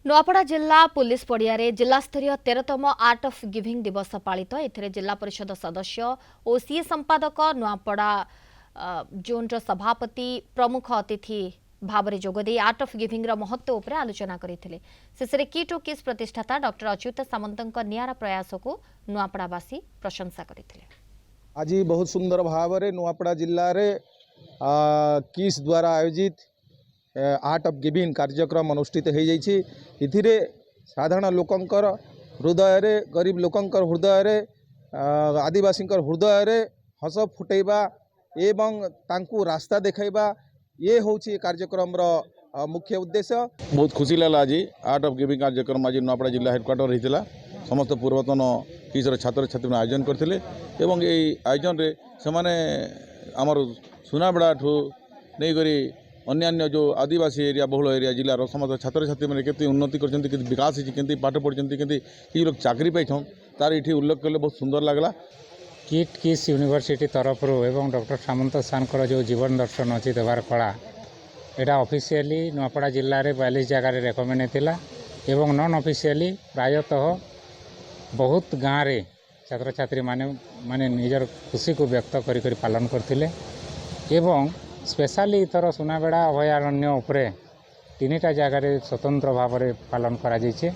नुआपड़ा जिला पुलिस पड़िया जिलास्तरीय 13तम आर्ट ऑफ गिविंग दिवस पालित एथिरे जिला परिषद सदस्य और सी संपादक नुआपड़ा जोन सभापति प्रमुख अतिथि भाव में जोगदे आर्ट ऑफ गिविंग महत्व उपर आलोचना करते शेष किट और किस प्रतिष्ठाता डॉक्टर अच्युत सामंत नियारा प्रयास को नुआपड़ावासी प्रशंसा करते। आज बहुत सुंदर भाव में नुआपड़ा जिले में किस द्वारा आयोजित आर्ट ऑफ गिविंग कार्यक्रम अनुष्ठित हो जाइए। साधारण लोकंकर हृदय रे गरीब लोकंकर हृदय रे आदिवासी हृदय रे हस फुटेबा एवं तांकू रास्ता देखाइबा ये होची कार्यक्रम मुख्य उद्देश्य। बहुत खुशी लगा आज आर्ट ऑफ गिविंग कार्यक्रम आज नुआपड़ा जिला हेडक्वार्टर होता समस्त पूर्वतन किसर छात्र छात्री आयोजन करते एवं ये आयोजन रे से आमर सुनाबेड़ा ठू नहीं करी अन्य जो आदिवासी एरिया बहुल एरिया जिलार समस्त छात्र छात्री मैंने केते उन्नति करछन्ति केते विकास होती केते पाठ पढ़छन्ति केते कि लोग चाकरी पाइछन तार ये उल्लेख कले बहुत सुंदर लगला। किट किस यूनिवर्सिटी तरफ एवं डॉक्टर सामंत सार जो जीवन दर्शन अच्छी देवार कला यहाँ ऑफिशियली नुआपड़ा जिले में 42 जगह रेकमेंड होता एवं नॉन ऑफिशियली प्रायतः बहुत गाँव रे छात्र छात्री माने निजर खुशी को व्यक्त करी पालन करथिले एवं स्पेशली इथर सुनाबेड़ा अभयारण्य उपरे 3टा जगह स्वतंत्र भाव में पालन करा जाइछे।